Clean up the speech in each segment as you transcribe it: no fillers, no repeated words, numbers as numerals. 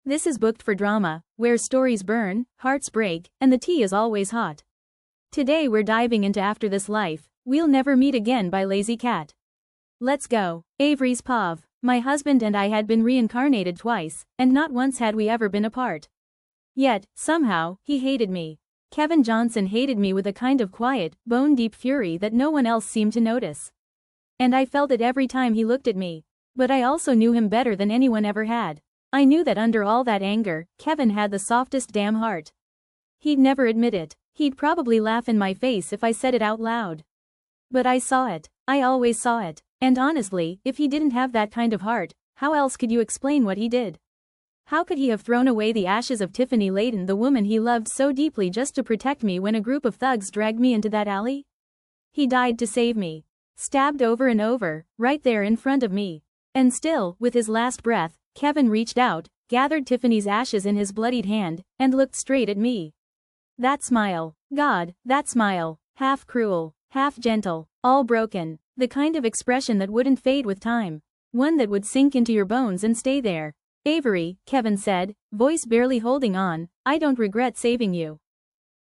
This is Booked for Drama, where stories burn, hearts break, and the tea is always hot. Today we're diving into After This Life, We'll Never Meet Again by Lazy Cat. Let's go. Avery's Pav. My husband and I had been reincarnated twice, and not once had we ever been apart. Yet, somehow, he hated me. Kevin Johnson hated me with a kind of quiet, bone-deep fury that no one else seemed to notice. And I felt it every time he looked at me. But I also knew him better than anyone ever had. I knew that under all that anger, Kevin had the softest damn heart. He'd never admit it. He'd probably laugh in my face if I said it out loud. But I saw it. I always saw it. And honestly, if he didn't have that kind of heart, how else could you explain what he did? How could he have thrown away the ashes of Tiffany Layton, the woman he loved so deeply, just to protect me when a group of thugs dragged me into that alley? He died to save me. Stabbed over and over, right there in front of me. And still, with his last breath, Kevin reached out, gathered Tiffany's ashes in his bloodied hand, and looked straight at me. That smile. God, that smile. Half cruel, half gentle, all broken. The kind of expression that wouldn't fade with time. One that would sink into your bones and stay there. Avery, Kevin said, voice barely holding on, I don't regret saving you.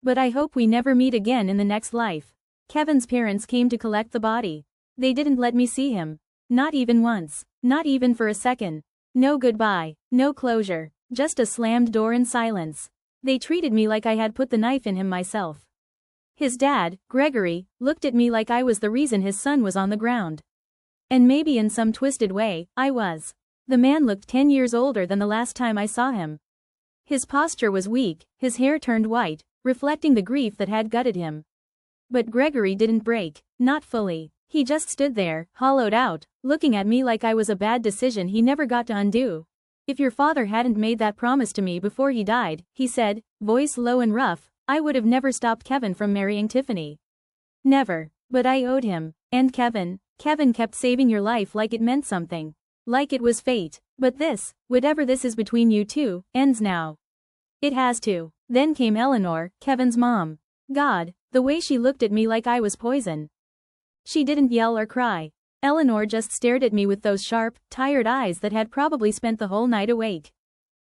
But I hope we never meet again in the next life. Kevin's parents came to collect the body. They didn't let me see him. Not even once. Not even for a second. No goodbye, no closure, just a slammed door and silence. They treated me like I had put the knife in him myself. His dad, Gregory, looked at me like I was the reason his son was on the ground. And maybe in some twisted way, I was. The man looked 10 years older than the last time I saw him. His posture was weak, his hair turned white, reflecting the grief that had gutted him. But Gregory didn't break, not fully. He just stood there, hollowed out, looking at me like I was a bad decision he never got to undo. If your father hadn't made that promise to me before he died, he said, voice low and rough, I would have never stopped Kevin from marrying Tiffany. Never. But I owed him. And Kevin kept saving your life like it meant something. Like it was fate. But this, whatever this is between you two, ends now. It has to. Then came Eleanor, Kevin's mom. God, the way she looked at me like I was poison. She didn't yell or cry. Eleanor just stared at me with those sharp, tired eyes that had probably spent the whole night awake.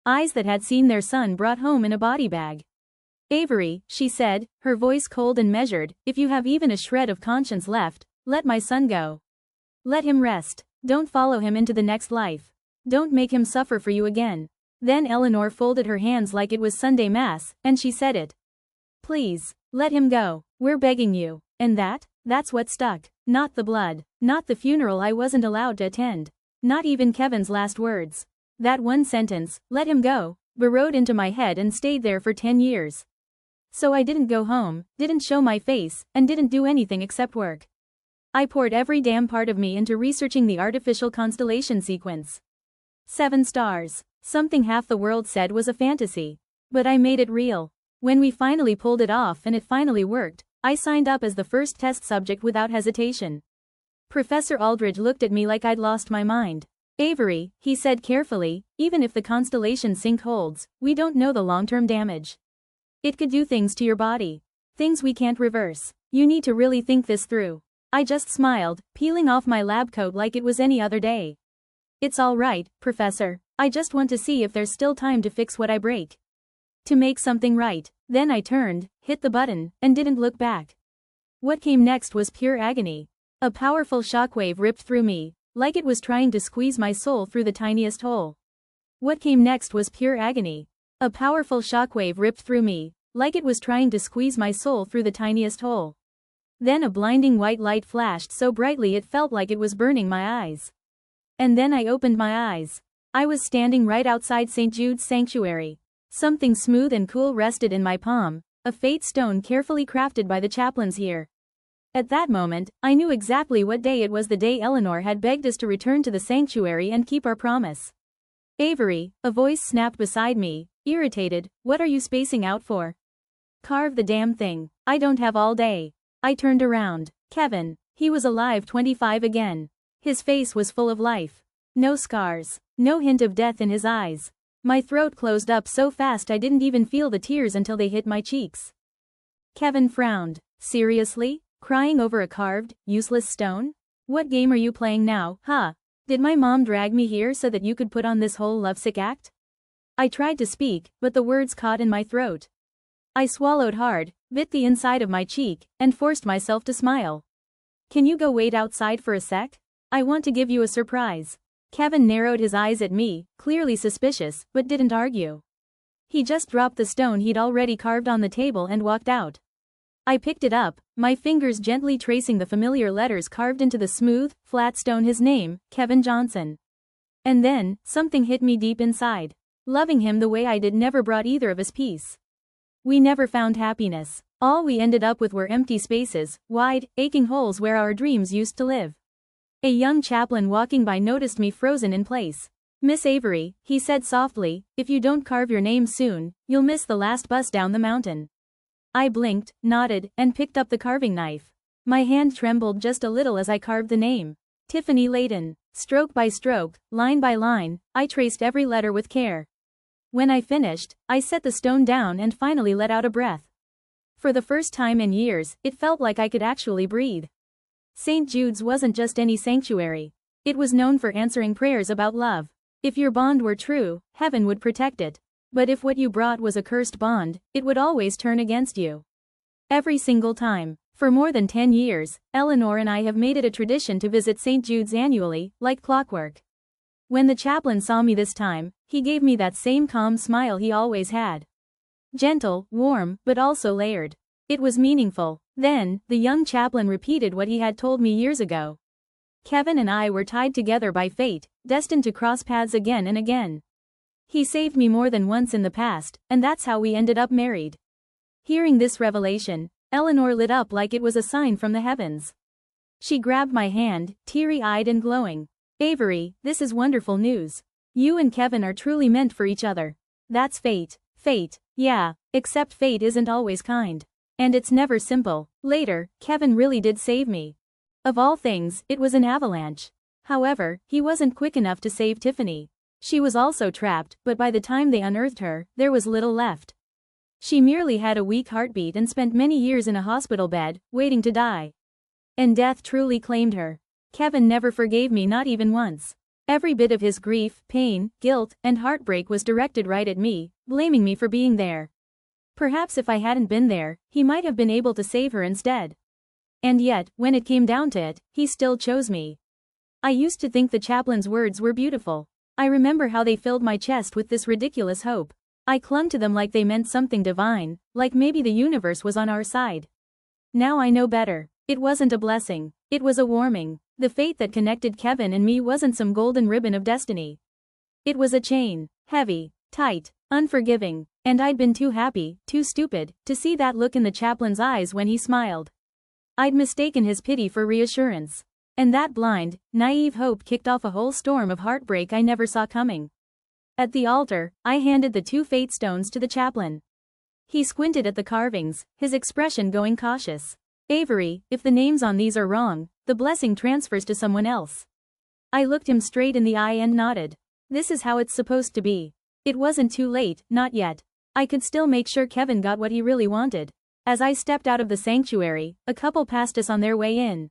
Eyes that had seen their son brought home in a body bag. Avery, she said, her voice cold and measured, if you have even a shred of conscience left, let my son go. Let him rest. Don't follow him into the next life. Don't make him suffer for you again. Then Eleanor folded her hands like it was Sunday Mass, and she said it. Please, let him go. We're begging you. And that's what stuck. Not the blood. Not the funeral I wasn't allowed to attend. Not even Kevin's last words. That one sentence, let him go, burrowed into my head and stayed there for 10 years. So I didn't go home, didn't show my face, and didn't do anything except work. I poured every damn part of me into researching the artificial constellation sequence. 7 stars. Something half the world said was a fantasy. But I made it real. When we finally pulled it off and it finally worked, I signed up as the first test subject without hesitation. Professor Aldridge looked at me like I'd lost my mind. Avery, he said carefully, even if the constellation sync holds, we don't know the long-term damage. It could do things to your body. Things we can't reverse. You need to really think this through. I just smiled, peeling off my lab coat like it was any other day. It's all right, Professor. I just want to see if there's still time to fix what I break. To make something right. Then I turned, hit the button, and didn't look back. What came next was pure agony. A powerful shockwave ripped through me, like it was trying to squeeze my soul through the tiniest hole. What came next was pure agony. A powerful shockwave ripped through me, like it was trying to squeeze my soul through the tiniest hole. Then a blinding white light flashed so brightly it felt like it was burning my eyes. And then I opened my eyes. I was standing right outside St. Jude's sanctuary. Something smooth and cool rested in my palm, a fate stone carefully crafted by the chaplains here. At that moment, I knew exactly what day it was, the day Eleanor had begged us to return to the sanctuary and keep our promise. Avery, a voice snapped beside me, irritated, what are you spacing out for? Carve the damn thing. I don't have all day. I turned around. Kevin. He was alive, 25 again. His face was full of life. No scars. No hint of death in his eyes. My throat closed up so fast I didn't even feel the tears until they hit my cheeks. Kevin frowned. Seriously? Crying over a carved, useless stone? What game are you playing now, huh? Did my mom drag me here so that you could put on this whole lovesick act? I tried to speak, but the words caught in my throat. I swallowed hard, bit the inside of my cheek, and forced myself to smile. Can you go wait outside for a sec? I want to give you a surprise. Kevin narrowed his eyes at me, clearly suspicious, but didn't argue. He just dropped the stone he'd already carved on the table and walked out. I picked it up, my fingers gently tracing the familiar letters carved into the smooth, flat stone. His name, Kevin Johnson. And then, something hit me deep inside. Loving him the way I did never brought either of us peace. We never found happiness. All we ended up with were empty spaces, wide, aching holes where our dreams used to live. A young chaplain walking by noticed me frozen in place. "Miss Avery," he said softly, "if you don't carve your name soon, you'll miss the last bus down the mountain." I blinked, nodded, and picked up the carving knife. My hand trembled just a little as I carved the name. Tiffany Layton. Stroke by stroke, line by line, I traced every letter with care. When I finished, I set the stone down and finally let out a breath. For the first time in years, it felt like I could actually breathe. St. Jude's wasn't just any sanctuary. It was known for answering prayers about love. If your bond were true, heaven would protect it. But if what you brought was a cursed bond, it would always turn against you. Every single time. For more than 10 years, Eleanor and I have made it a tradition to visit St. Jude's annually, like clockwork. When the chaplain saw me this time, he gave me that same calm smile he always had. Gentle, warm, but also layered. It was meaningful. Then, the young chaplain repeated what he had told me years ago. Kevin and I were tied together by fate, destined to cross paths again and again. He saved me more than once in the past, and that's how we ended up married. Hearing this revelation, Eleanor lit up like it was a sign from the heavens. She grabbed my hand, teary-eyed and glowing. "Avery, this is wonderful news. You and Kevin are truly meant for each other." "That's fate." "Fate, yeah, except fate isn't always kind. And it's never simple." Later, Kevin really did save me. Of all things, it was an avalanche. However, he wasn't quick enough to save Tiffany. She was also trapped, but by the time they unearthed her, there was little left. She merely had a weak heartbeat and spent many years in a hospital bed, waiting to die. And death truly claimed her. Kevin never forgave me, not even once. Every bit of his grief, pain, guilt, and heartbreak was directed right at me, blaming me for being there. Perhaps if I hadn't been there, he might have been able to save her instead. And yet, when it came down to it, he still chose me. I used to think the chaplain's words were beautiful. I remember how they filled my chest with this ridiculous hope. I clung to them like they meant something divine, like maybe the universe was on our side. Now I know better. It wasn't a blessing. It was a warming. The fate that connected Kevin and me wasn't some golden ribbon of destiny. It was a chain. Heavy, tight, unforgiving. And I'd been too happy, too stupid, to see that look in the chaplain's eyes when he smiled. I'd mistaken his pity for reassurance. And that blind, naive hope kicked off a whole storm of heartbreak I never saw coming. At the altar, I handed the 2 fate stones to the chaplain. He squinted at the carvings, his expression going cautious. "Avery, if the names on these are wrong, the blessing transfers to someone else." I looked him straight in the eye and nodded. This is how it's supposed to be. It wasn't too late, not yet. I could still make sure Kevin got what he really wanted. As I stepped out of the sanctuary, a couple passed us on their way in.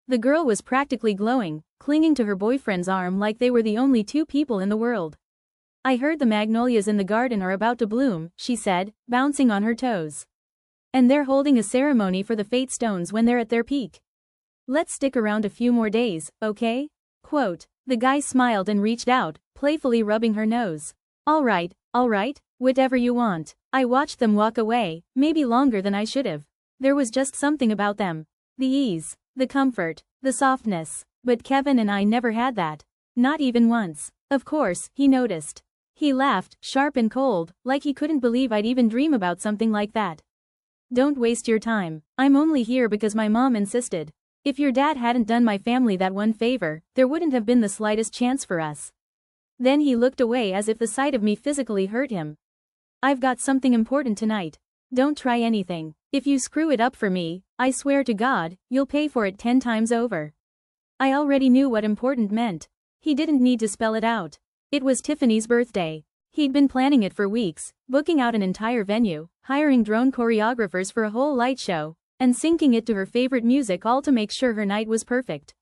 The girl was practically glowing, clinging to her boyfriend's arm like they were the only 2 people in the world. "I heard the magnolias in the garden are about to bloom," she said, bouncing on her toes. "And they're holding a ceremony for the fate stones when they're at their peak. Let's stick around a few more days, okay?" Quote. The guy smiled and reached out, playfully rubbing her nose. All right, whatever you want." I watched them walk away, maybe longer than I should have. There was just something about them. The ease, the comfort, the softness. But Kevin and I never had that. Not even once. Of course, he noticed. He laughed, sharp and cold, like he couldn't believe I'd even dream about something like that. "Don't waste your time. I'm only here because my mom insisted. If your dad hadn't done my family that one favor, there wouldn't have been the slightest chance for us." Then he looked away as if the sight of me physically hurt him. "I've got something important tonight. Don't try anything. If you screw it up for me, I swear to God, you'll pay for it 10 times over." I already knew what important meant. He didn't need to spell it out. It was Tiffany's birthday. He'd been planning it for weeks, booking out an entire venue, hiring drone choreographers for a whole light show, and syncing it to her favorite music, all to make sure her night was perfect.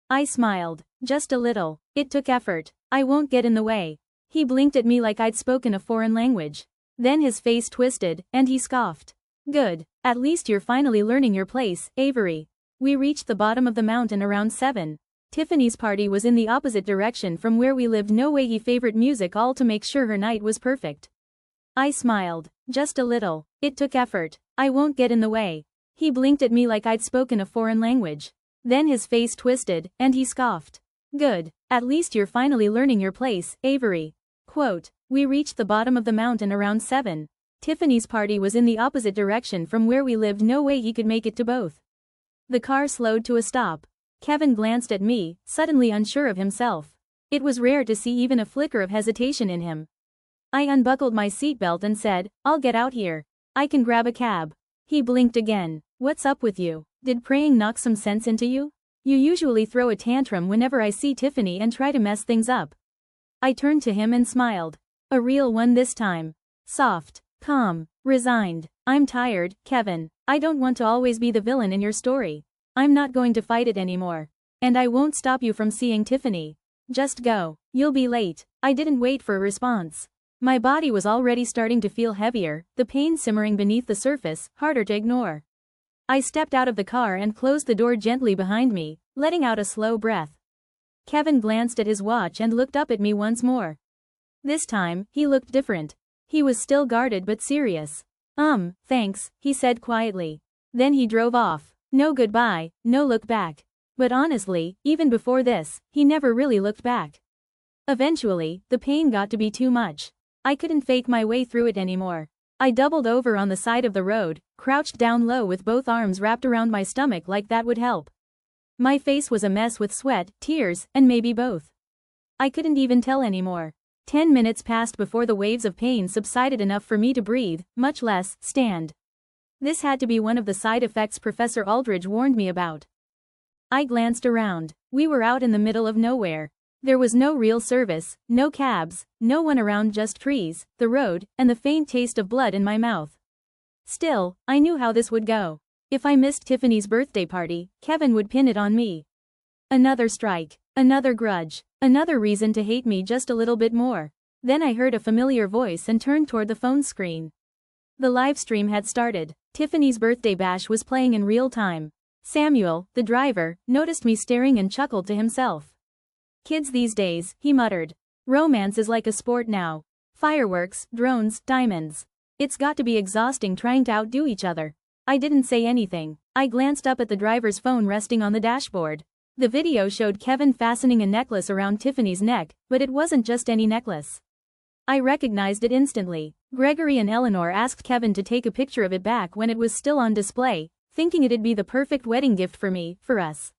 I smiled. Just a little. It took effort. "I won't get in the way." He blinked at me like I'd spoken a foreign language. Then his face twisted, and he scoffed. Good. At least you're finally learning your place, Avery. We reached the bottom of the mountain around 7. Tiffany's party was in the opposite direction from where we lived. No way. He favored music all to make sure her night was perfect. I smiled. Just a little. It took effort. I won't get in the way. He blinked at me like I'd spoken a foreign language. Then his face twisted, and he scoffed. Good. At least you're finally learning your place, Avery. Quote, we reached the bottom of the mountain around 7. Tiffany's party was in the opposite direction from where we lived. No way he could make it to both. The car slowed to a stop. Kevin glanced at me, suddenly unsure of himself. It was rare to see even a flicker of hesitation in him. I unbuckled my seatbelt and said, I'll get out here. I can grab a cab. He blinked again. What's up with you? Did praying knock some sense into you? You usually throw a tantrum whenever I see Tiffany and try to mess things up. I turned to him and smiled. A real one this time. Soft, calm, resigned. I'm tired, Kevin. I don't want to always be the villain in your story. I'm not going to fight it anymore. And I won't stop you from seeing Tiffany. Just go. You'll be late. I didn't wait for a response. My body was already starting to feel heavier, the pain simmering beneath the surface, harder to ignore. I stepped out of the car and closed the door gently behind me, letting out a slow breath. Kevin glanced at his watch and looked up at me once more. This time, he looked different. He was still guarded but serious. Thanks, he said quietly. Then he drove off. No goodbye, no look back. But honestly, even before this, he never really looked back. Eventually, the pain got to be too much. I couldn't fake my way through it anymore. I doubled over on the side of the road, crouched down low with both arms wrapped around my stomach like that would help. My face was a mess with sweat, tears, and maybe both. I couldn't even tell anymore. 10 minutes passed before the waves of pain subsided enough for me to breathe, much less stand. This had to be one of the side effects Professor Aldridge warned me about. I glanced around. We were out in the middle of nowhere. There was no real service, no cabs, no one around, just trees, the road, and the faint taste of blood in my mouth. Still, I knew how this would go. If I missed Tiffany's birthday party, Kevin would pin it on me. Another strike, another grudge, another reason to hate me just a little bit more. Then I heard a familiar voice and turned toward the phone screen. The live stream had started. Tiffany's birthday bash was playing in real time. Samuel, the driver, noticed me staring and chuckled to himself. Kids these days, he muttered. Romance is like a sport now. Fireworks, drones, diamonds. It's got to be exhausting trying to outdo each other. I didn't say anything. I glanced up at the driver's phone resting on the dashboard. The video showed Kevin fastening a necklace around Tiffany's neck, but it wasn't just any necklace. I recognized it instantly. Gregory and Eleanor asked Kevin to take a picture of it back when it was still on display, thinking it'd be the perfect wedding gift for us.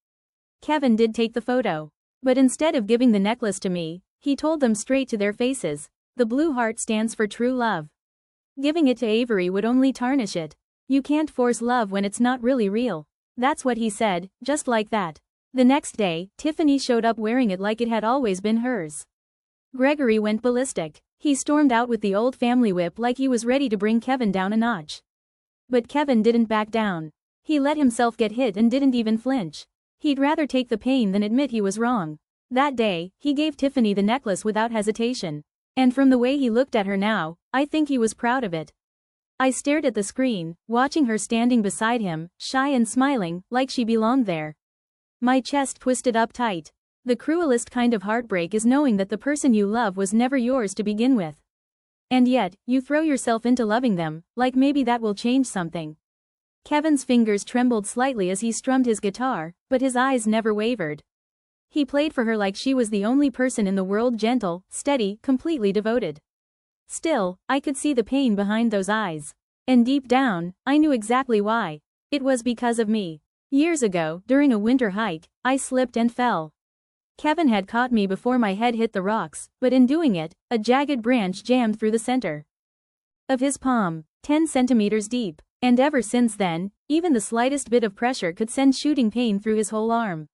Kevin did take the photo. But instead of giving the necklace to me, he told them straight to their faces, the blue heart stands for true love. Giving it to Avery would only tarnish it. You can't force love when it's not really real. That's what he said, just like that. The next day, Tiffany showed up wearing it like it had always been hers. Gregory went ballistic. He stormed out with the old family whip like he was ready to bring Kevin down a notch. But Kevin didn't back down. He let himself get hit and didn't even flinch. He'd rather take the pain than admit he was wrong. That day, he gave Tiffany the necklace without hesitation. And from the way he looked at her now, I think he was proud of it. I stared at the screen, watching her standing beside him, shy and smiling, like she belonged there. My chest twisted up tight. The cruelest kind of heartbreak is knowing that the person you love was never yours to begin with. And yet, you throw yourself into loving them, like maybe that will change something. Kevin's fingers trembled slightly as he strummed his guitar, but his eyes never wavered. He played for her like she was the only person in the world, gentle, steady, completely devoted. Still, I could see the pain behind those eyes. And deep down, I knew exactly why. It was because of me. Years ago, during a winter hike, I slipped and fell. Kevin had caught me before my head hit the rocks, but in doing it, a jagged branch jammed through the center of his palm, 10 centimeters deep. And ever since then, even the slightest bit of pressure could send shooting pain through his whole arm.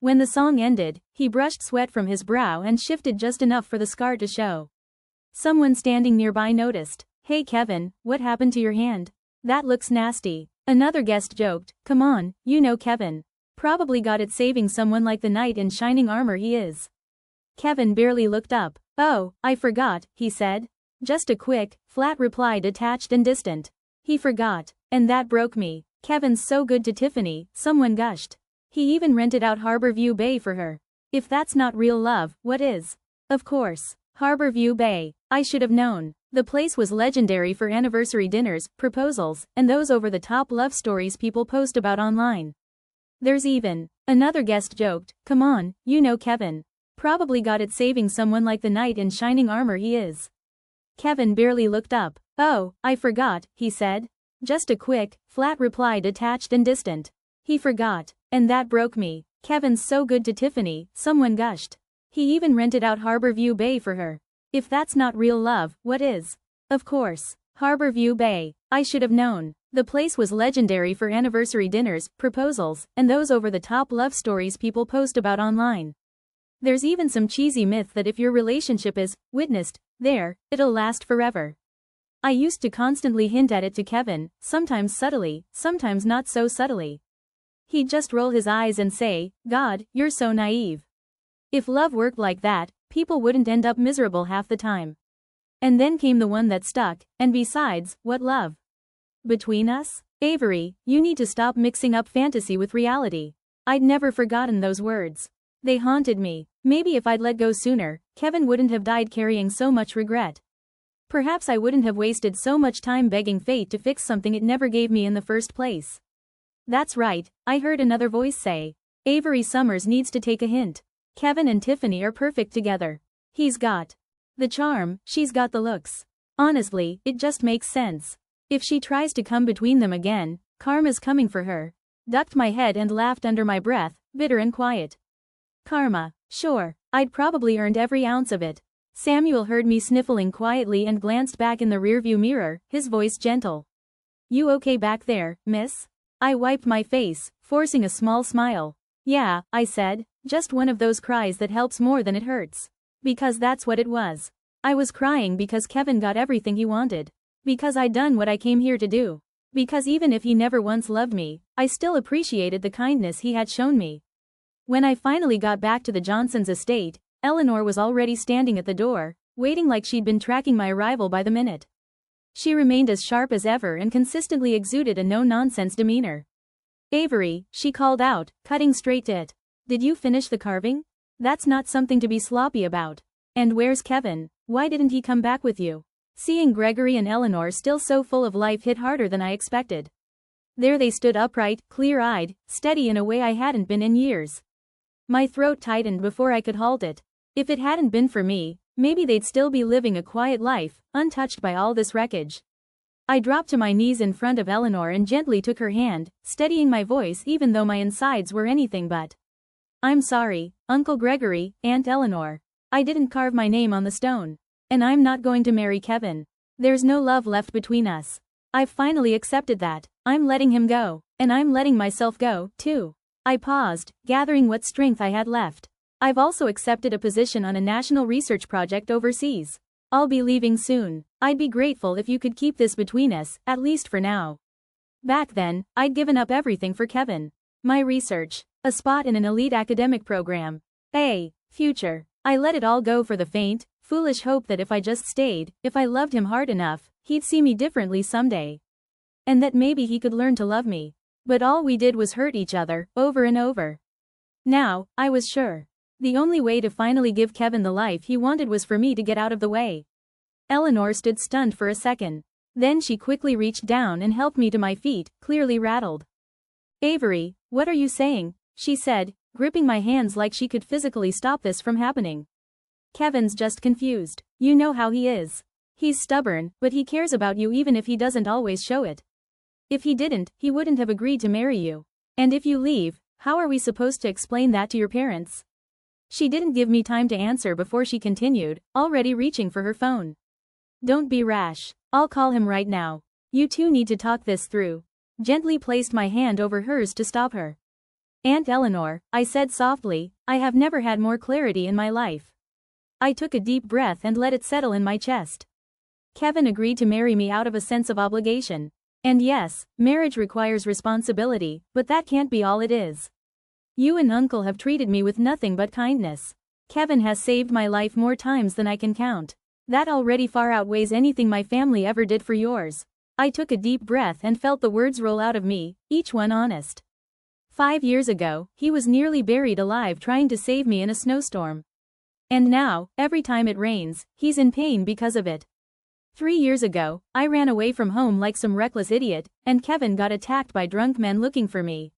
When the song ended, he brushed sweat from his brow and shifted just enough for the scar to show. Someone standing nearby noticed. Hey Kevin, what happened to your hand? That looks nasty. Another guest joked, come on, you know Kevin. Probably got it saving someone like the knight in shining armor he is. Kevin barely looked up. Oh, I forgot, he said. Just a quick, flat reply, detached and distant. He forgot. And that broke me. Kevin's so good to Tiffany, someone gushed. He even rented out Harborview Bay for her. If that's not real love, what is? Of course. Harborview Bay. I should have known. The place was legendary for anniversary dinners, proposals, and those over-the-top love stories people post about online. There's even. Another guest joked, come on, you know Kevin. Probably got it saving someone like the knight in shining armor he is. Kevin barely looked up. Oh, I forgot, he said. Just a quick, flat reply, detached and distant. He forgot. And that broke me. Kevin's so good to Tiffany, someone gushed. He even rented out Harborview Bay for her. If that's not real love, what is? Of course. Harborview Bay. I should have known. The place was legendary for anniversary dinners, proposals, and those over-the-top love stories people post about online. There's even some cheesy myth that if your relationship is witnessed there, it'll last forever. I used to constantly hint at it to Kevin, sometimes subtly, sometimes not so subtly. He'd just roll his eyes and say, God, you're so naive. If love worked like that, people wouldn't end up miserable half the time. And then came the one that stuck, and besides, what love? Between us? Avery, you need to stop mixing up fantasy with reality. I'd never forgotten those words. They haunted me. Maybe if I'd let go sooner, Kevin wouldn't have died carrying so much regret. Perhaps I wouldn't have wasted so much time begging fate to fix something it never gave me in the first place. That's right, I heard another voice say. Avery Summers needs to take a hint. Kevin and Tiffany are perfect together. He's got the charm, she's got the looks. Honestly, it just makes sense. If she tries to come between them again, karma's coming for her. Ducked my head and laughed under my breath, bitter and quiet. Karma. Sure, I'd probably earned every ounce of it. Samuel heard me sniffling quietly and glanced back in the rearview mirror, his voice gentle. You okay back there, miss? I wiped my face, forcing a small smile. Yeah, I said, just one of those cries that helps more than it hurts. Because that's what it was. I was crying because Kevin got everything he wanted. Because I'd done what I came here to do. Because even if he never once loved me, I still appreciated the kindness he had shown me. When I finally got back to the Johnsons' estate, Eleanor was already standing at the door, waiting like she'd been tracking my arrival by the minute. She remained as sharp as ever and consistently exuded a no-nonsense demeanor. Avery, she called out, cutting straight to it. Did you finish the carving? That's not something to be sloppy about. And where's Kevin? Why didn't he come back with you? Seeing Gregory and Eleanor still so full of life hit harder than I expected. There they stood upright, clear-eyed, steady in a way I hadn't been in years. My throat tightened before I could halt it. If it hadn't been for me, maybe they'd still be living a quiet life, untouched by all this wreckage. I dropped to my knees in front of Eleanor and gently took her hand, steadying my voice even though my insides were anything but. I'm sorry, Uncle Gregory, Aunt Eleanor. I didn't carve my name on the stone. And I'm not going to marry Kevin. There's no love left between us. I've finally accepted that. I'm letting him go. And I'm letting myself go, too. I paused, gathering what strength I had left. I've also accepted a position on a national research project overseas. I'll be leaving soon. I'd be grateful if you could keep this between us, at least for now. Back then, I'd given up everything for Kevin. My research, a spot in an elite academic program, a future. I let it all go for the faint, foolish hope that if I just stayed, if I loved him hard enough, he'd see me differently someday. And that maybe he could learn to love me. But all we did was hurt each other, over and over. Now, I was sure. The only way to finally give Kevin the life he wanted was for me to get out of the way. Eleanor stood stunned for a second. Then she quickly reached down and helped me to my feet, clearly rattled. Avery, what are you saying? She said, gripping my hands like she could physically stop this from happening. Kevin's just confused. You know how he is. He's stubborn, but he cares about you even if he doesn't always show it. If he didn't, he wouldn't have agreed to marry you. And if you leave, how are we supposed to explain that to your parents? She didn't give me time to answer before she continued, already reaching for her phone. Don't be rash. I'll call him right now. You two need to talk this through. Gently placed my hand over hers to stop her. Aunt Eleanor, I said softly, I have never had more clarity in my life. I took a deep breath and let it settle in my chest. Kevin agreed to marry me out of a sense of obligation. And yes, marriage requires responsibility, but that can't be all it is. You and Uncle have treated me with nothing but kindness. Kevin has saved my life more times than I can count. That already far outweighs anything my family ever did for yours. I took a deep breath and felt the words roll out of me, each one honest. 5 years ago, he was nearly buried alive trying to save me in a snowstorm. And now, every time it rains, he's in pain because of it. 3 years ago, I ran away from home like some reckless idiot, and Kevin got attacked by drunk men looking for me.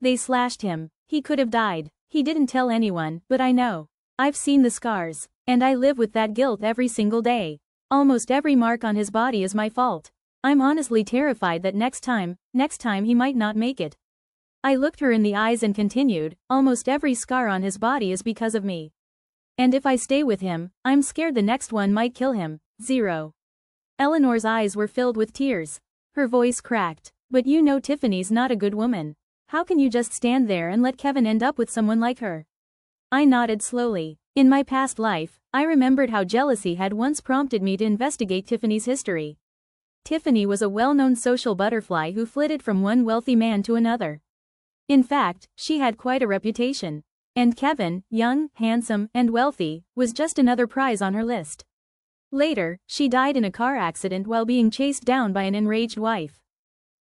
They slashed him. He could have died. He didn't tell anyone, but I know. I've seen the scars. And I live with that guilt every single day. Almost every mark on his body is my fault. I'm honestly terrified that next time he might not make it. I looked her in the eyes and continued, almost every scar on his body is because of me. And if I stay with him, I'm scared the next one might kill him. 0. Eleanor's eyes were filled with tears. Her voice cracked. But you know Tiffany's not a good woman. How can you just stand there and let Kevin end up with someone like her? I nodded slowly. In my past life, I remembered how jealousy had once prompted me to investigate Tiffany's history. Tiffany was a well-known social butterfly who flitted from one wealthy man to another. In fact, she had quite a reputation. And Kevin, young, handsome, and wealthy, was just another prize on her list. Later, she died in a car accident while being chased down by an enraged wife.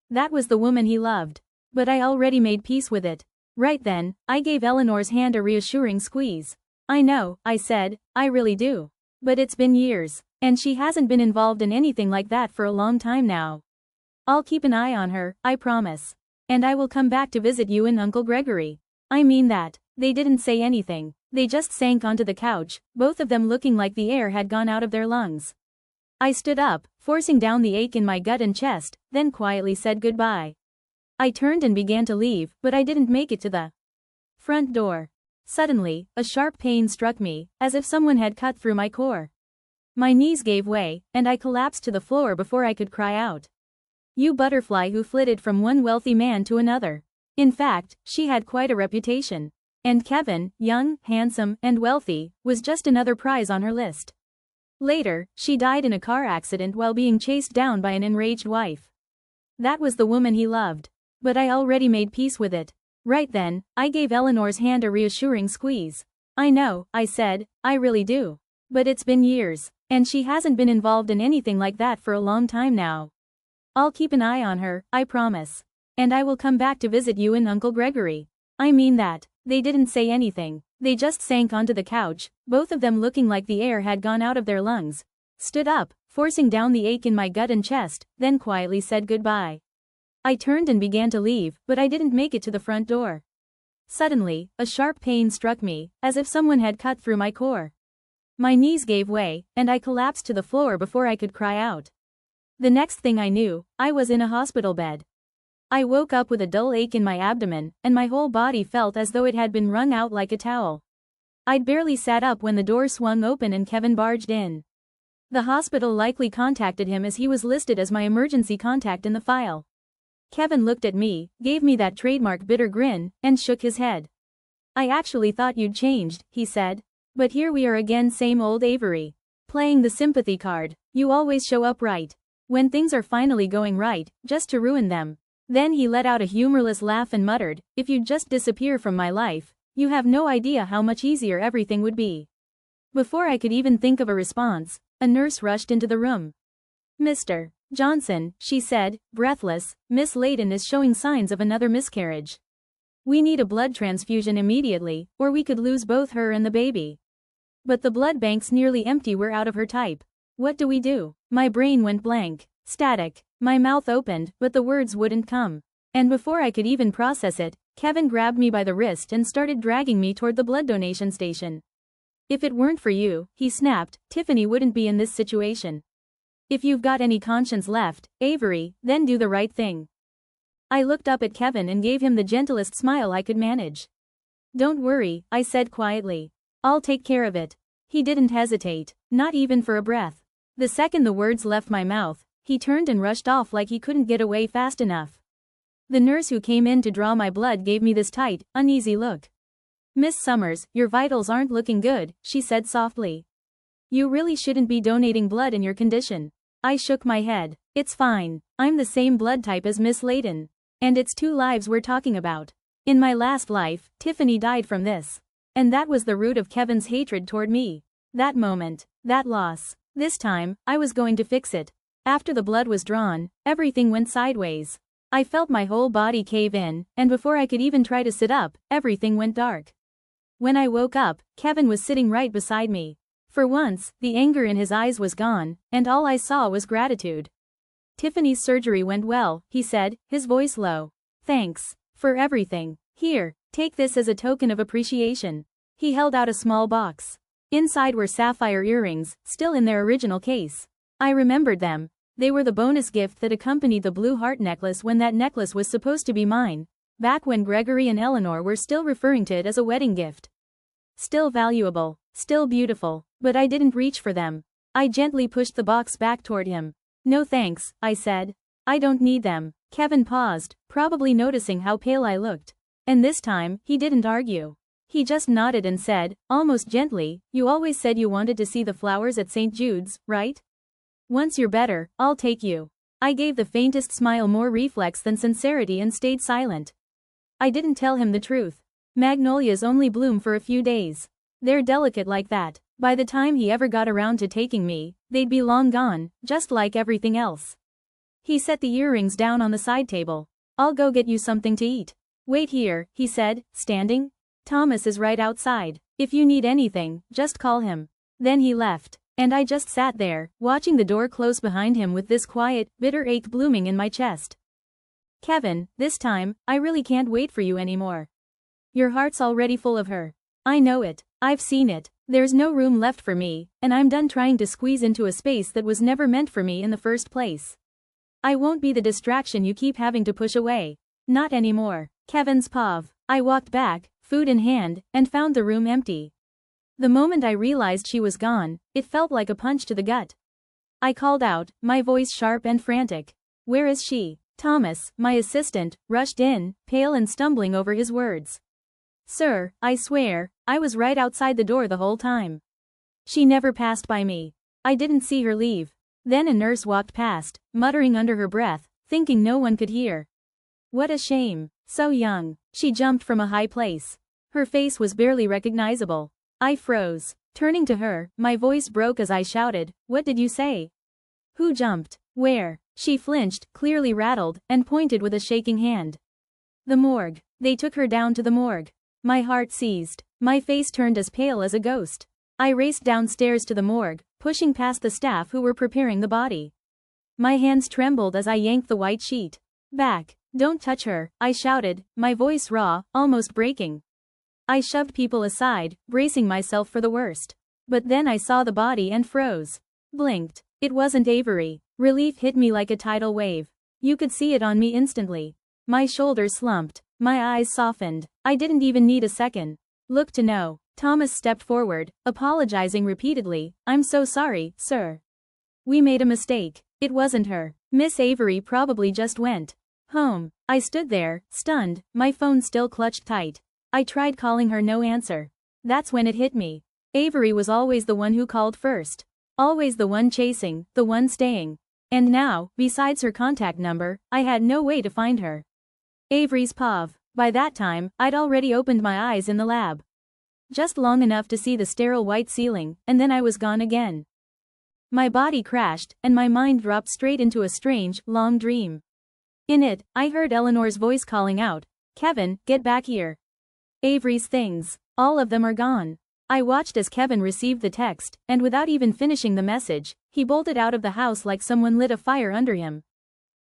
That was the woman he loved. But I already made peace with it. Right then, I gave Eleanor's hand a reassuring squeeze. I know, I said, I really do. But it's been years, and she hasn't been involved in anything like that for a long time now. I'll keep an eye on her, I promise. And I will come back to visit you and Uncle Gregory. I mean that. They didn't say anything. They just sank onto the couch, both of them looking like the air had gone out of their lungs. I stood up, forcing down the ache in my gut and chest, then quietly said goodbye. I turned and began to leave, but I didn't make it to the front door. Suddenly, a sharp pain struck me, as if someone had cut through my core. My knees gave way, and I collapsed to the floor before I could cry out. You butterfly who flitted from one wealthy man to another. In fact, she had quite a reputation. And Kevin, young, handsome, and wealthy, was just another prize on her list. Later, she died in a car accident while being chased down by an enraged wife. That was the woman he loved. But I already made peace with it. Right then, I gave Eleanor's hand a reassuring squeeze. I know, I said, I really do. But it's been years, and she hasn't been involved in anything like that for a long time now. I'll keep an eye on her, I promise. And I will come back to visit you and Uncle Gregory. I mean that. They didn't say anything. They just sank onto the couch, both of them looking like the air had gone out of their lungs. Stood up, forcing down the ache in my gut and chest, then quietly said goodbye. I turned and began to leave, but I didn't make it to the front door. Suddenly, a sharp pain struck me, as if someone had cut through my core. My knees gave way, and I collapsed to the floor before I could cry out. The next thing I knew, I was in a hospital bed. I woke up with a dull ache in my abdomen, and my whole body felt as though it had been wrung out like a towel. I'd barely sat up when the door swung open and Kevin barged in. The hospital likely contacted him as he was listed as my emergency contact in the file. Kevin looked at me, gave me that trademark bitter grin, and shook his head. I actually thought you'd changed, he said. But here we are again, same old Avery. Playing the sympathy card. You always show up right when things are finally going right, just to ruin them. Then he let out a humorless laugh and muttered, if you'd just disappear from my life, you have no idea how much easier everything would be. Before I could even think of a response, a nurse rushed into the room. Mr. Johnson, she said, breathless, Miss Layton is showing signs of another miscarriage. We need a blood transfusion immediately, or we could lose both her and the baby. But the blood bank's nearly empty, we're out of her type. What do we do? My brain went blank. Static. My mouth opened, but the words wouldn't come. And before I could even process it, Kevin grabbed me by the wrist and started dragging me toward the blood donation station. If it weren't for you, he snapped, Tiffany wouldn't be in this situation. If you've got any conscience left, Avery, then do the right thing. I looked up at Kevin and gave him the gentlest smile I could manage. Don't worry, I said quietly. I'll take care of it. He didn't hesitate, not even for a breath. The second the words left my mouth, he turned and rushed off like he couldn't get away fast enough. The nurse who came in to draw my blood gave me this tight, uneasy look. Miss Summers, your vitals aren't looking good, she said softly. You really shouldn't be donating blood in your condition. I shook my head. It's fine. I'm the same blood type as Miss Layton. And it's 2 lives we're talking about. In my last life, Tiffany died from this. And that was the root of Kevin's hatred toward me. That moment, that loss. This time, I was going to fix it. After the blood was drawn, everything went sideways. I felt my whole body cave in, and before I could even try to sit up, everything went dark. When I woke up, Kevin was sitting right beside me. For once, the anger in his eyes was gone, and all I saw was gratitude. "Tiffany's surgery went well," he said, his voice low. "Thanks. For everything. Here, take this as a token of appreciation." He held out a small box. Inside were sapphire earrings, still in their original case. I remembered them. They were the bonus gift that accompanied the blue heart necklace when that necklace was supposed to be mine, back when Gregory and Eleanor were still referring to it as a wedding gift. Still valuable, still beautiful, but I didn't reach for them. I gently pushed the box back toward him. "No thanks," I said. "I don't need them." Kevin paused, probably noticing how pale I looked. And this time, he didn't argue. He just nodded and said, almost gently, "You always said you wanted to see the flowers at St. Jude's, right? Once you're better, I'll take you." I gave the faintest smile, more reflex than sincerity, and stayed silent. I didn't tell him the truth. Magnolias only bloom for a few days. They're delicate like that. By the time he ever got around to taking me, they'd be long gone, just like everything else. He set the earrings down on the side table. "I'll go get you something to eat." "Wait here," he said, standing. "Thomas is right outside. If you need anything, just call him." Then he left. And I just sat there, watching the door close behind him with this quiet, bitter ache blooming in my chest. "Kevin, this time, I really can't wait for you anymore. Your heart's already full of her. I know it. I've seen it. There's no room left for me, and I'm done trying to squeeze into a space that was never meant for me in the first place. I won't be the distraction you keep having to push away. Not anymore." Kevin's pav. I walked back, food in hand, and found the room empty. The moment I realized she was gone, it felt like a punch to the gut. I called out, my voice sharp and frantic. "Where is she?" Thomas, my assistant, rushed in, pale and stumbling over his words. "Sir, I swear, I was right outside the door the whole time. She never passed by me. I didn't see her leave." Then a nurse walked past, muttering under her breath, thinking no one could hear. What a shame. So young. She jumped from a high place. Her face was barely recognizable. I froze. Turning to her, my voice broke as I shouted, "What did you say? Who jumped? Where?" She flinched, clearly rattled, and pointed with a shaking hand. "The morgue. They took her down to the morgue." My heart seized. My face turned as pale as a ghost. I raced downstairs to the morgue, pushing past the staff who were preparing the body. My hands trembled as I yanked the white sheet. "Back. Don't touch her," I shouted, my voice raw, almost breaking. I shoved people aside, bracing myself for the worst. But then I saw the body and froze. Blinked. It wasn't Avery. Relief hit me like a tidal wave. You could see it on me instantly. My shoulders slumped. My eyes softened. I didn't even need a second look to know. Thomas stepped forward, apologizing repeatedly. "I'm so sorry, sir. We made a mistake. It wasn't her. Miss Avery probably just went home." I stood there, stunned, my phone still clutched tight. I tried calling her, no answer. That's when it hit me. Avery was always the one who called first. Always the one chasing, the one staying. And now, besides her contact number, I had no way to find her. Avery's pav. By that time, I'd already opened my eyes in the lab. Just long enough to see the sterile white ceiling, and then I was gone again. My body crashed, and my mind dropped straight into a strange, long dream. In it, I heard Eleanor's voice calling out, "Kevin, get back here. Avery's things. All of them are gone." I watched as Kevin received the text, and without even finishing the message, he bolted out of the house like someone lit a fire under him.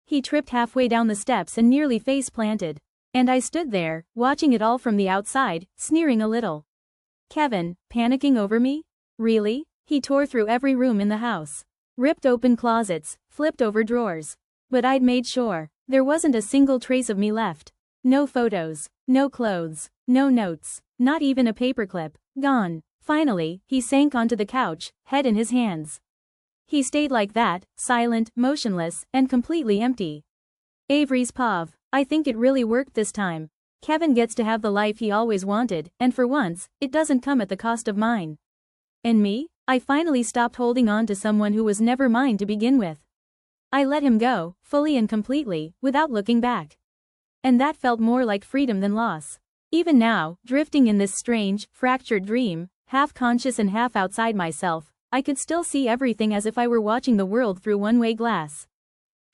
He tripped halfway down the steps and nearly face-planted. And I stood there, watching it all from the outside, sneering a little. Kevin, panicking over me? Really? He tore through every room in the house. Ripped open closets, flipped over drawers. But I'd made sure. There wasn't a single trace of me left. No photos. No clothes. No notes. Not even a paperclip. Gone. Finally, he sank onto the couch, head in his hands. He stayed like that, silent, motionless, and completely empty. Avery's pav. I think it really worked this time. Kevin gets to have the life he always wanted, and for once, it doesn't come at the cost of mine. And me? I finally stopped holding on to someone who was never mine to begin with. I let him go, fully and completely, without looking back. And that felt more like freedom than loss. Even now, drifting in this strange, fractured dream, half conscious and half outside myself, I could still see everything as if I were watching the world through one-way glass.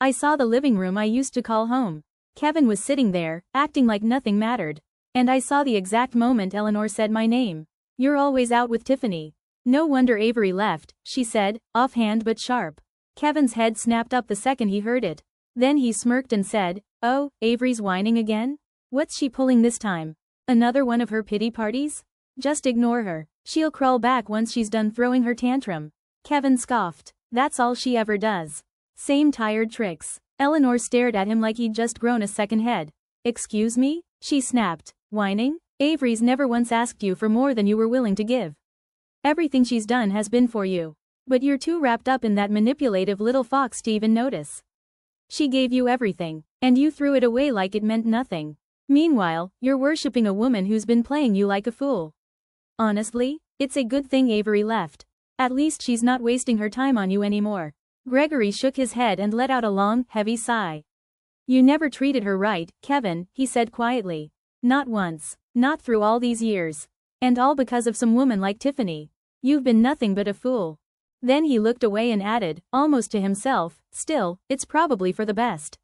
I saw the living room I used to call home. Kevin was sitting there, acting like nothing mattered. And I saw the exact moment Eleanor said my name. "You're always out with Tiffany." "No wonder Avery left," she said, offhand but sharp. Kevin's head snapped up the second he heard it. Then he smirked and said, "Oh, Avery's whining again? What's she pulling this time? Another one of her pity parties? Just ignore her. She'll crawl back once she's done throwing her tantrum." Kevin scoffed. "That's all she ever does. Same tired tricks." Eleanor stared at him like he'd just grown a second head. "Excuse me?" she snapped. "Whining? Avery's never once asked you for more than you were willing to give. Everything she's done has been for you. But you're too wrapped up in that manipulative little fox to even notice. She gave you everything, and you threw it away like it meant nothing. Meanwhile, you're worshipping a woman who's been playing you like a fool. Honestly, it's a good thing Avery left. At least she's not wasting her time on you anymore." Gregory shook his head and let out a long, heavy sigh. "You never treated her right, Kevin," he said quietly. "Not once. Not through all these years. And all because of some woman like Tiffany. You've been nothing but a fool." Then he looked away and added, almost to himself, "Still, it's probably for the best.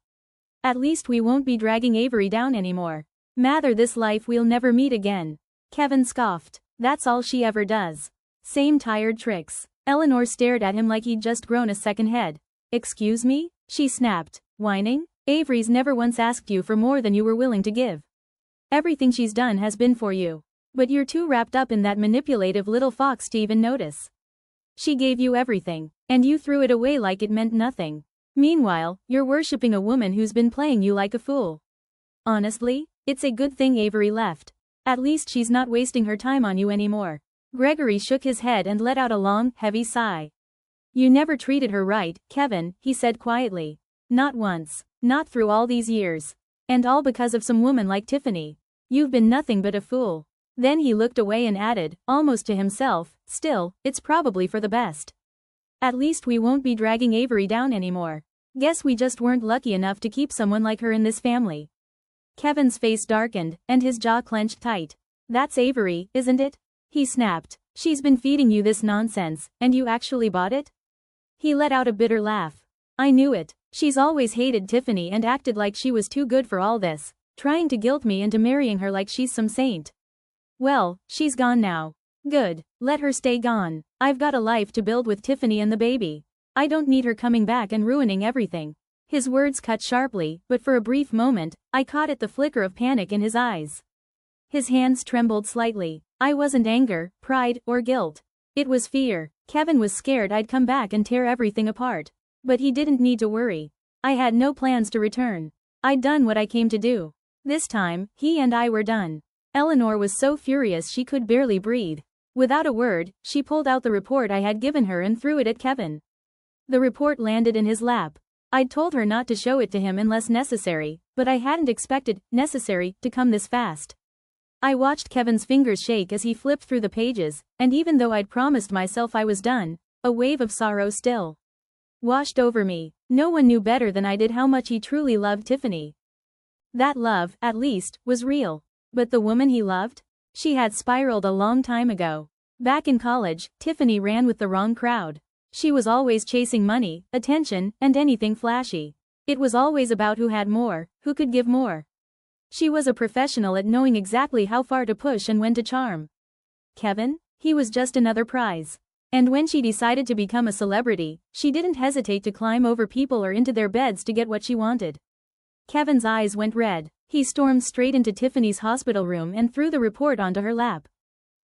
At least we won't be dragging Avery down anymore. Mather this life we'll never meet again." Kevin scoffed. "That's all she ever does. Same tired tricks." Eleanor stared at him like he'd just grown a second head. "Excuse me?" she snapped. "Whining? Avery's never once asked you for more than you were willing to give. Everything she's done has been for you. But you're too wrapped up in that manipulative little fox to even notice. She gave you everything, and you threw it away like it meant nothing. Meanwhile, you're worshipping a woman who's been playing you like a fool. Honestly, it's a good thing Avery left. At least she's not wasting her time on you anymore." Gregory shook his head and let out a long, heavy sigh. "You never treated her right, Kevin," he said quietly. "Not once. Not through all these years. And all because of some woman like Tiffany. You've been nothing but a fool." Then he looked away and added, almost to himself, "Still, it's probably for the best. At least we won't be dragging Avery down anymore. Guess we just weren't lucky enough to keep someone like her in this family." Kevin's face darkened, and his jaw clenched tight. "That's Avery, isn't it?" he snapped. "She's been feeding you this nonsense, and you actually bought it?" He let out a bitter laugh. "I knew it. She's always hated Tiffany and acted like she was too good for all this, trying to guilt me into marrying her like she's some saint. Well, she's gone now. Good, let her stay gone. I've got a life to build with Tiffany and the baby. I don't need her coming back and ruining everything." His words cut sharply, but for a brief moment, I caught at the flicker of panic in his eyes. His hands trembled slightly. I wasn't anger, pride, or guilt. It was fear. Kevin was scared I'd come back and tear everything apart. But he didn't need to worry. I had no plans to return. I'd done what I came to do. This time, he and I were done. Eleanor was so furious she could barely breathe. Without a word, she pulled out the report I had given her and threw it at Kevin. The report landed in his lap. I'd told her not to show it to him unless necessary, but I hadn't expected necessary to come this fast. I watched Kevin's fingers shake as he flipped through the pages, and even though I'd promised myself I was done, a wave of sorrow still washed over me. No one knew better than I did how much he truly loved Tiffany. That love, at least, was real. But the woman he loved? She had spiraled a long time ago. Back in college, Tiffany ran with the wrong crowd. She was always chasing money, attention, and anything flashy. It was always about who had more, who could give more. She was a professional at knowing exactly how far to push and when to charm. Kevin? He was just another prize. And when she decided to become a celebrity, she didn't hesitate to climb over people or into their beds to get what she wanted. Kevin's eyes went red. He stormed straight into Tiffany's hospital room and threw the report onto her lap.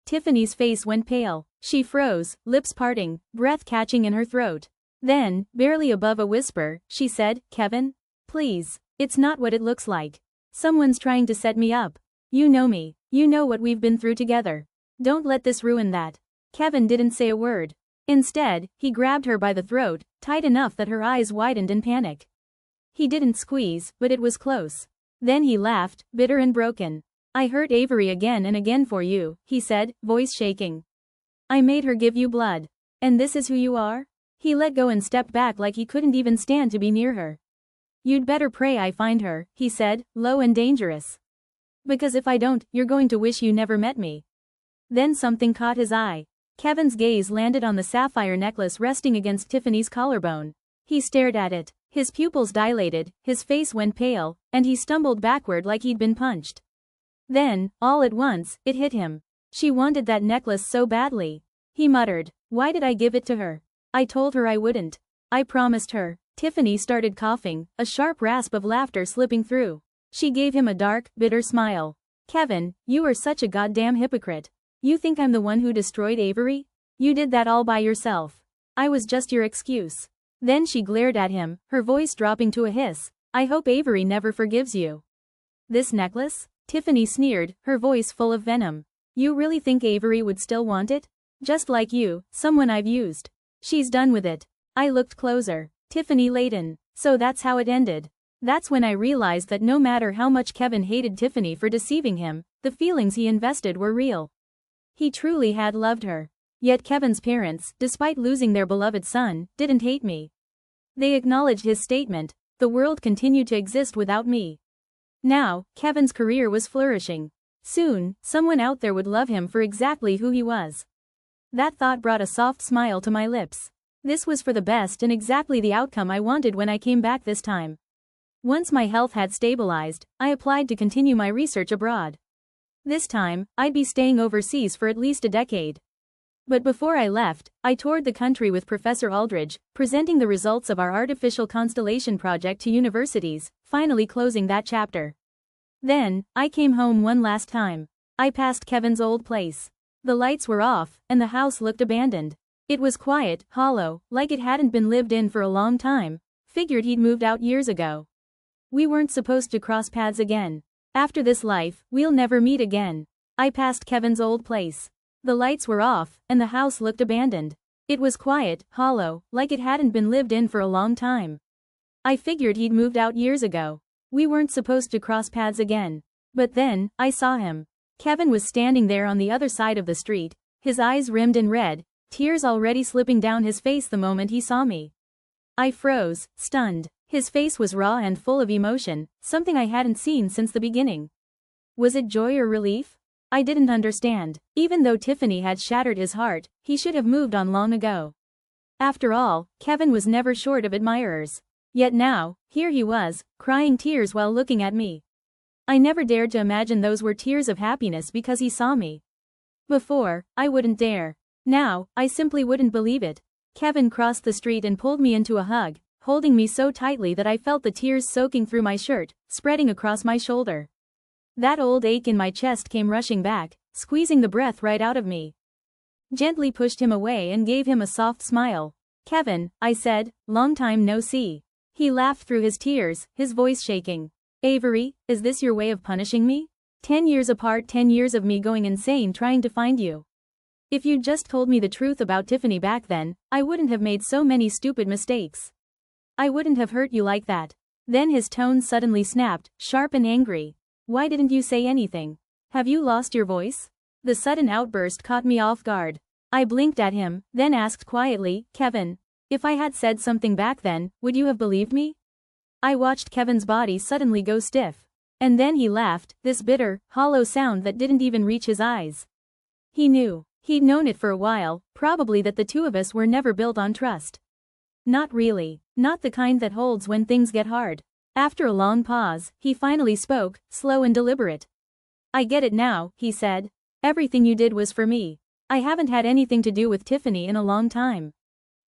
Tiffany's face went pale. She froze, lips parting, breath catching in her throat. Then, barely above a whisper, she said, "Kevin? Please. It's not what it looks like. Someone's trying to set me up. You know me. You know what we've been through together. Don't let this ruin that." Kevin didn't say a word. Instead, he grabbed her by the throat, tight enough that her eyes widened in panic. He didn't squeeze, but it was close. Then he laughed, bitter and broken. "I hurt Avery again and again for you," he said, voice shaking. "I made her give you blood. And this is who you are?" He let go and stepped back like he couldn't even stand to be near her. "You'd better pray I find her," he said, low and dangerous. Because if I don't, you're going to wish you never met me. Then something caught his eye. Kevin's gaze landed on the sapphire necklace resting against Tiffany's collarbone. He stared at it. His pupils dilated, his face went pale, and he stumbled backward like he'd been punched. Then, all at once, it hit him. She wanted that necklace so badly. He muttered, "Why did I give it to her? I told her I wouldn't. I promised her." Tiffany started coughing, a sharp rasp of laughter slipping through. She gave him a dark, bitter smile. "Kevin, you are such a goddamn hypocrite. You think I'm the one who destroyed Avery? You did that all by yourself. I was just your excuse." Then she glared at him, her voice dropping to a hiss. "I hope Avery never forgives you." "This necklace?" Tiffany sneered, her voice full of venom. "You really think Avery would still want it? Just like you, someone I've used. She's done with it." I looked closer. Tiffany laden. So that's how it ended. That's when I realized that no matter how much Kevin hated Tiffany for deceiving him, the feelings he invested were real. He truly had loved her. Yet Kevin's parents, despite losing their beloved son, didn't hate me. They acknowledged his statement, "The world continued to exist without me." Now, Kevin's career was flourishing. Soon, someone out there would love him for exactly who he was. That thought brought a soft smile to my lips. This was for the best and exactly the outcome I wanted when I came back this time. Once my health had stabilized, I applied to continue my research abroad. This time, I'd be staying overseas for at least a decade. But before I left, I toured the country with Professor Aldridge, presenting the results of our artificial constellation project to universities, finally closing that chapter. Then, I came home one last time. I passed Kevin's old place. The lights were off, and the house looked abandoned. It was quiet, hollow, like it hadn't been lived in for a long time. Figured he'd moved out years ago. We weren't supposed to cross paths again. After this life, we'll never meet again. I passed Kevin's old place. The lights were off, and the house looked abandoned. It was quiet, hollow, like it hadn't been lived in for a long time. I figured he'd moved out years ago. We weren't supposed to cross paths again. But then, I saw him. Kevin was standing there on the other side of the street, his eyes rimmed in red, tears already slipping down his face the moment he saw me. I froze, stunned. His face was raw and full of emotion, something I hadn't seen since the beginning. Was it joy or relief? I didn't understand. Even though Tiffany had shattered his heart, he should have moved on long ago. After all, Kevin was never short of admirers. Yet now, here he was, crying tears while looking at me. I never dared to imagine those were tears of happiness because he saw me. Before, I wouldn't dare. Now, I simply wouldn't believe it. Kevin crossed the street and pulled me into a hug, holding me so tightly that I felt the tears soaking through my shirt, spreading across my shoulder. That old ache in my chest came rushing back, squeezing the breath right out of me. Gently pushed him away and gave him a soft smile. "Kevin," I said, "long time no see." He laughed through his tears, his voice shaking. "Avery, is this your way of punishing me? 10 years apart, 10 years of me going insane trying to find you. If you'd just told me the truth about Tiffany back then, I wouldn't have made so many stupid mistakes. I wouldn't have hurt you like that." Then his tone suddenly snapped, sharp and angry. "Why didn't you say anything? Have you lost your voice?" The sudden outburst caught me off guard. I blinked at him, then asked quietly, "Kevin, if I had said something back then, would you have believed me?" I watched Kevin's body suddenly go stiff. And then he laughed, this bitter, hollow sound that didn't even reach his eyes. He knew. He'd known it for a while, probably that the two of us were never built on trust. Not really. Not the kind that holds when things get hard. After a long pause, he finally spoke, slow and deliberate. "I get it now," he said. "Everything you did was for me. I haven't had anything to do with Tiffany in a long time.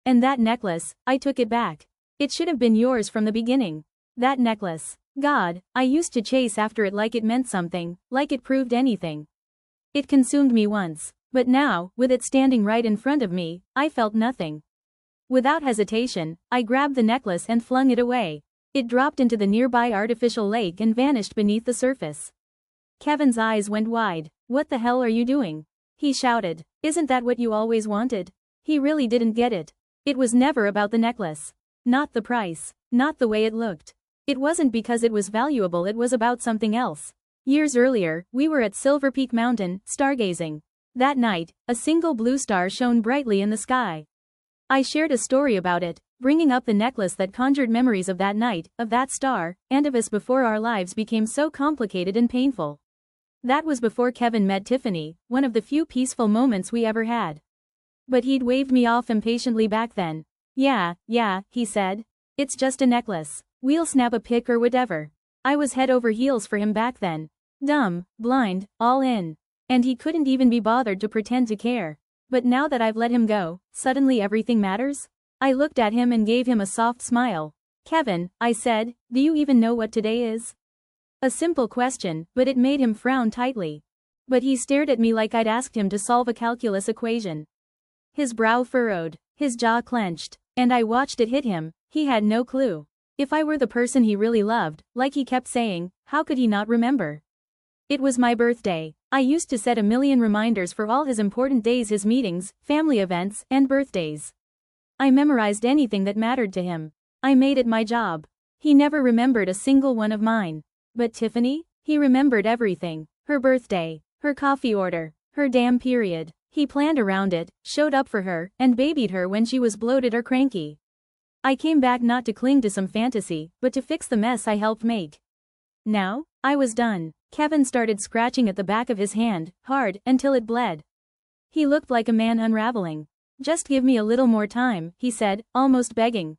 And that necklace, I took it back. It should have been yours from the beginning. That necklace. God, I used to chase after it like it meant something, like it proved anything. It consumed me once, but now, with it standing right in front of me, I felt nothing." Without hesitation, I grabbed the necklace and flung it away. It dropped into the nearby artificial lake and vanished beneath the surface. Kevin's eyes went wide. "What the hell are you doing?" he shouted. "Isn't that what you always wanted?" He really didn't get it. It was never about the necklace. Not the price. Not the way it looked. It wasn't because it was valuable, it was about something else. Years earlier, we were at Silver Peak Mountain, stargazing. That night, a single blue star shone brightly in the sky. I shared a story about it, bringing up the necklace that conjured memories of that night, of that star, and of us before our lives became so complicated and painful. That was before Kevin met Tiffany, one of the few peaceful moments we ever had. But he'd waved me off impatiently back then. Yeah, he said. It's just a necklace. We'll snap a pic or whatever. I was head over heels for him back then. Dumb, blind, all in. And he couldn't even be bothered to pretend to care. But now that I've let him go, suddenly everything matters? I looked at him and gave him a soft smile. Kevin, I said, do you even know what today is? A simple question, but it made him frown tightly. But he stared at me like I'd asked him to solve a calculus equation. His brow furrowed, his jaw clenched, and I watched it hit him. He had no clue. If I were the person he really loved, like he kept saying, how could he not remember? It was my birthday. I used to set a million reminders for all his important days, his meetings, family events, and birthdays. I memorized anything that mattered to him. I made it my job. He never remembered a single one of mine. But Tiffany? He remembered everything. Her birthday, her coffee order, her damn period. He planned around it, showed up for her, and babied her when she was bloated or cranky. I came back not to cling to some fantasy, but to fix the mess I helped make. Now, I was done. Kevin started scratching at the back of his hand, hard, until it bled. He looked like a man unraveling. Just give me a little more time, he said, almost begging.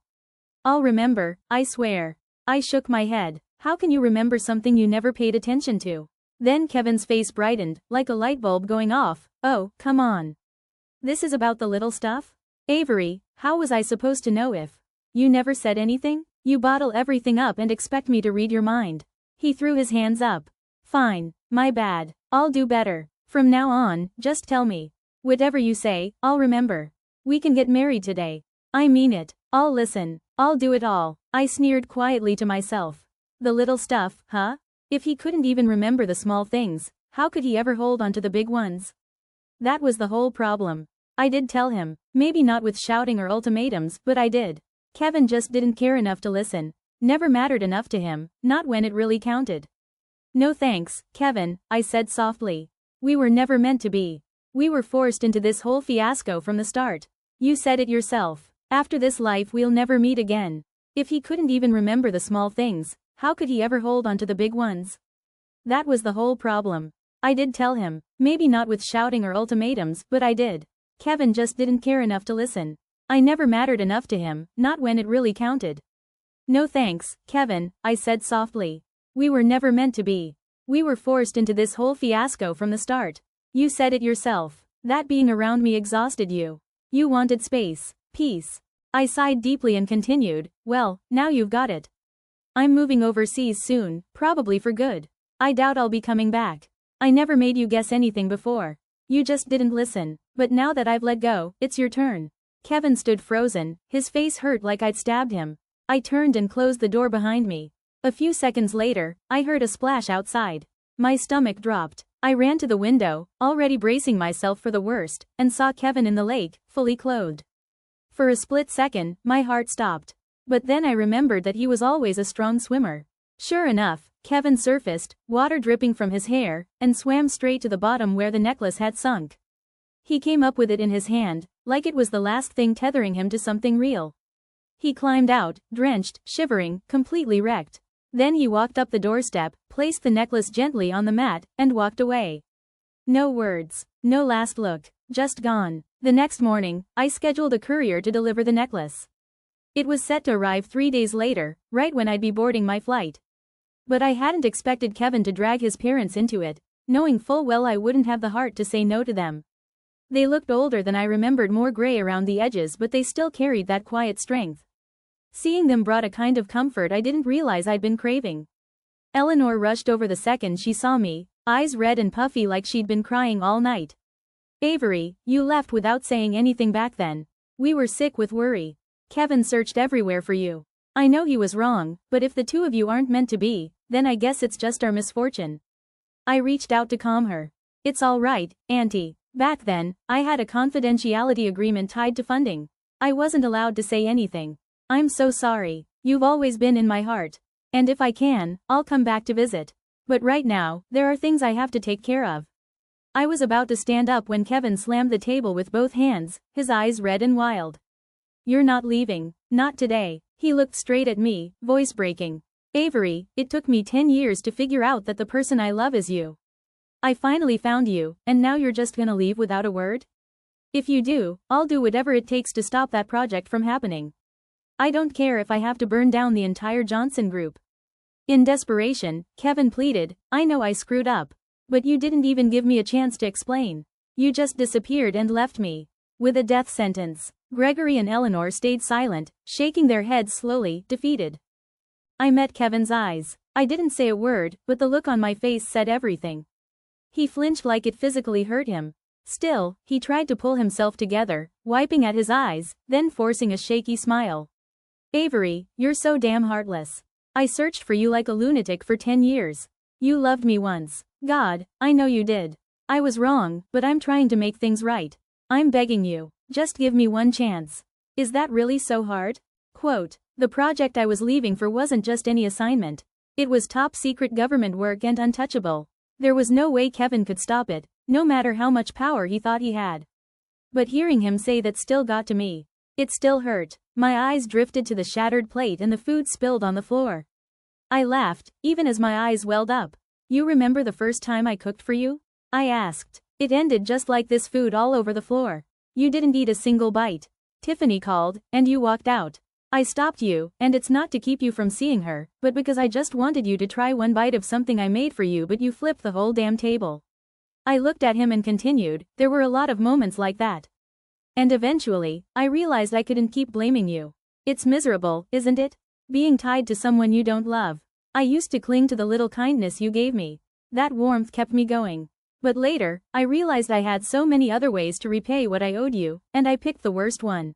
I'll remember, I swear. I shook my head. How can you remember something you never paid attention to? Then Kevin's face brightened, like a light bulb going off. Oh, come on. This is about the little stuff? Avery, how was I supposed to know if you never said anything? You bottle everything up and expect me to read your mind. He threw his hands up. Fine, my bad. I'll do better. From now on, just tell me. Whatever you say, I'll remember. We can get married today. I mean it. I'll listen. I'll do it all. I sneered quietly to myself. The little stuff, huh? If he couldn't even remember the small things, how could he ever hold on to the big ones? That was the whole problem. I did tell him, maybe not with shouting or ultimatums, but I did. Kevin just didn't care enough to listen. Never mattered enough to him, not when it really counted. No thanks, Kevin, I said softly. We were never meant to be. We were forced into this whole fiasco from the start. You said it yourself. After this life we'll never meet again. If he couldn't even remember the small things, how could he ever hold on to the big ones? That was the whole problem. I did tell him, maybe not with shouting or ultimatums, but I did. Kevin just didn't care enough to listen. I never mattered enough to him, not when it really counted. No thanks, Kevin, I said softly. We were never meant to be. We were forced into this whole fiasco from the start. You said it yourself. That being around me exhausted you. You wanted space, peace. I sighed deeply and continued, well, now you've got it. I'm moving overseas soon, probably for good. I doubt I'll be coming back. I never made you guess anything before. You just didn't listen. But now that I've let go, it's your turn. Kevin stood frozen, his face hurt like I'd stabbed him. I turned and closed the door behind me. A few seconds later, I heard a splash outside. My stomach dropped. I ran to the window, already bracing myself for the worst, and saw Kevin in the lake, fully clothed. For a split second, my heart stopped. But then I remembered that he was always a strong swimmer. Sure enough, Kevin surfaced, water dripping from his hair, and swam straight to the bottom where the necklace had sunk. He came up with it in his hand, like it was the last thing tethering him to something real. He climbed out, drenched, shivering, completely wrecked. Then he walked up the doorstep, placed the necklace gently on the mat, and walked away. No words, no last look, just gone. The next morning, I scheduled a courier to deliver the necklace. It was set to arrive 3 days later, right when I'd be boarding my flight. But I hadn't expected Kevin to drag his parents into it, knowing full well I wouldn't have the heart to say no to them. They looked older than I remembered, more gray around the edges, but they still carried that quiet strength. Seeing them brought a kind of comfort I didn't realize I'd been craving. Eleanor rushed over the second she saw me, eyes red and puffy like she'd been crying all night. Avery, you left without saying anything back then. We were sick with worry. Kevin searched everywhere for you. I know he was wrong, but if the two of you aren't meant to be, then I guess it's just our misfortune. I reached out to calm her. It's all right, Auntie. Back then, I had a confidentiality agreement tied to funding. I wasn't allowed to say anything. I'm so sorry. You've always been in my heart. And if I can, I'll come back to visit. But right now, there are things I have to take care of. I was about to stand up when Kevin slammed the table with both hands, his eyes red and wild. You're not leaving. Not today. He looked straight at me, voice breaking. Avery, it took me 10 years to figure out that the person I love is you. I finally found you, and now you're just gonna leave without a word? If you do, I'll do whatever it takes to stop that project from happening. I don't care if I have to burn down the entire Johnson group. In desperation, Kevin pleaded, I know I screwed up. But you didn't even give me a chance to explain. You just disappeared and left me with a death sentence. Gregory and Eleanor stayed silent, shaking their heads slowly, defeated. I met Kevin's eyes. I didn't say a word, but the look on my face said everything. He flinched like it physically hurt him. Still, he tried to pull himself together, wiping at his eyes, then forcing a shaky smile. Avery, you're so damn heartless. I searched for you like a lunatic for 10 years. You loved me once. God, I know you did. I was wrong, but I'm trying to make things right. I'm begging you. Just give me one chance. Is that really so hard? Quote, the project I was leaving for wasn't just any assignment. It was top secret government work and untouchable. There was no way Kevin could stop it, no matter how much power he thought he had. But hearing him say that still got to me. It still hurt. My eyes drifted to the shattered plate and the food spilled on the floor. I laughed, even as my eyes welled up. You remember the first time I cooked for you? I asked. It ended just like this, food all over the floor. You didn't eat a single bite. Tiffany called, and you walked out. I stopped you, and it's not to keep you from seeing her, but because I just wanted you to try one bite of something I made for you, but you flipped the whole damn table. I looked at him and continued, there were a lot of moments like that. And eventually, I realized I couldn't keep blaming you. It's miserable, isn't it? Being tied to someone you don't love. I used to cling to the little kindness you gave me. That warmth kept me going. But later, I realized I had so many other ways to repay what I owed you, and I picked the worst one.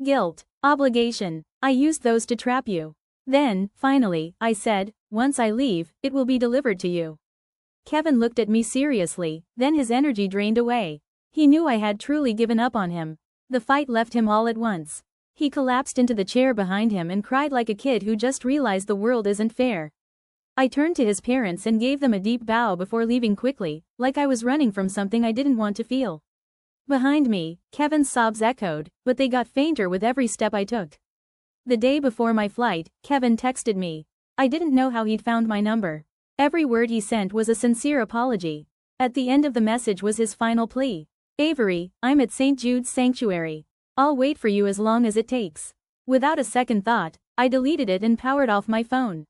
Guilt, obligation. I used those to trap you. Then, finally, I said, once I leave, it will be delivered to you. Kevin looked at me seriously, then his energy drained away. He knew I had truly given up on him. The fight left him all at once. He collapsed into the chair behind him and cried like a kid who just realized the world isn't fair. I turned to his parents and gave them a deep bow before leaving quickly, like I was running from something I didn't want to feel. Behind me, Kevin's sobs echoed, but they got fainter with every step I took. The day before my flight, Kevin texted me. I didn't know how he'd found my number. Every word he sent was a sincere apology. At the end of the message was his final plea. Avery, I'm at St. Jude's Sanctuary. I'll wait for you as long as it takes. Without a second thought, I deleted it and powered off my phone.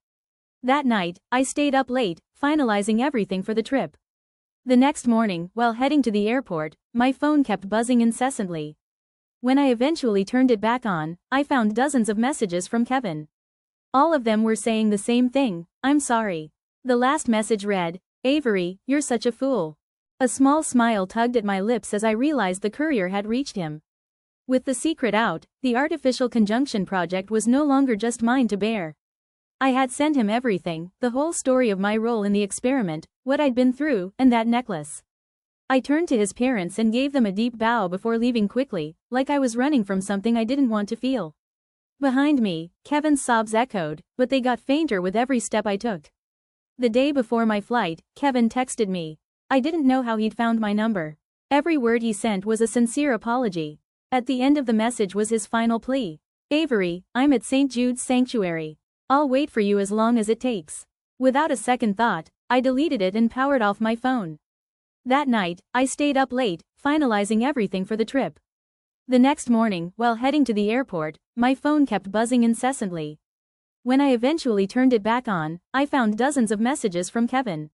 That night, I stayed up late, finalizing everything for the trip. The next morning, while heading to the airport, my phone kept buzzing incessantly. When I eventually turned it back on, I found dozens of messages from Kevin. All of them were saying the same thing, I'm sorry. The last message read, Avery, you're such a fool. A small smile tugged at my lips as I realized the courier had reached him. With the secret out, the artificial conjunction project was no longer just mine to bear. I had sent him everything, the whole story of my role in the experiment, what I'd been through, and that necklace. I turned to his parents and gave them a deep bow before leaving quickly, like I was running from something I didn't want to feel. Behind me, Kevin's sobs echoed, but they got fainter with every step I took. The day before my flight, Kevin texted me. I didn't know how he'd found my number. Every word he sent was a sincere apology. At the end of the message was his final plea. Avery, I'm at St. Jude's Sanctuary. I'll wait for you as long as it takes. Without a second thought, I deleted it and powered off my phone. That night, I stayed up late, finalizing everything for the trip. The next morning, while heading to the airport, my phone kept buzzing incessantly. When I eventually turned it back on, I found dozens of messages from Kevin.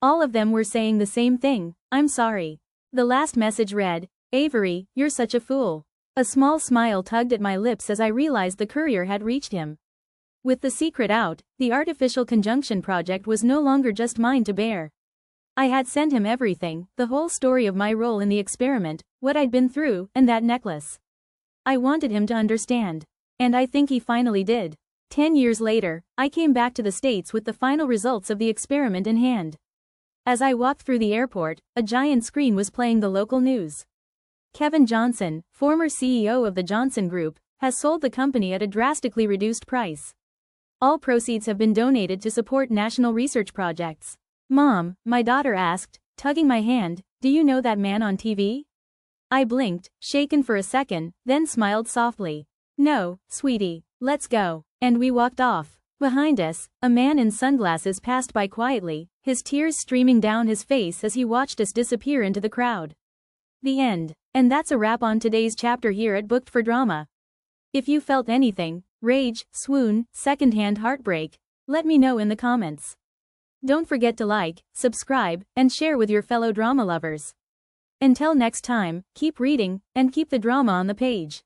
All of them were saying the same thing, I'm sorry. The last message read, Avery, you're such a fool. A small smile tugged at my lips as I realized the courier had reached him. With the secret out, the artificial conjunction project was no longer just mine to bear. I had sent him everything, the whole story of my role in the experiment, what I'd been through, and that necklace. I wanted him to understand. And I think he finally did. 10 years later, I came back to the States with the final results of the experiment in hand. As I walked through the airport, a giant screen was playing the local news. Kevin Johnson, former CEO of the Johnson Group, has sold the company at a drastically reduced price. All proceeds have been donated to support national research projects. Mom, my daughter asked, tugging my hand, do you know that man on TV? I blinked, shaken for a second, then smiled softly. No, sweetie, let's go. And we walked off. Behind us, a man in sunglasses passed by quietly, his tears streaming down his face as he watched us disappear into the crowd. The end. And that's a wrap on today's chapter here at Booked for Drama. If you felt anything, rage, swoon, secondhand heartbreak, let me know in the comments. Don't forget to like, subscribe, and share with your fellow drama lovers. Until next time, keep reading, and keep the drama on the page.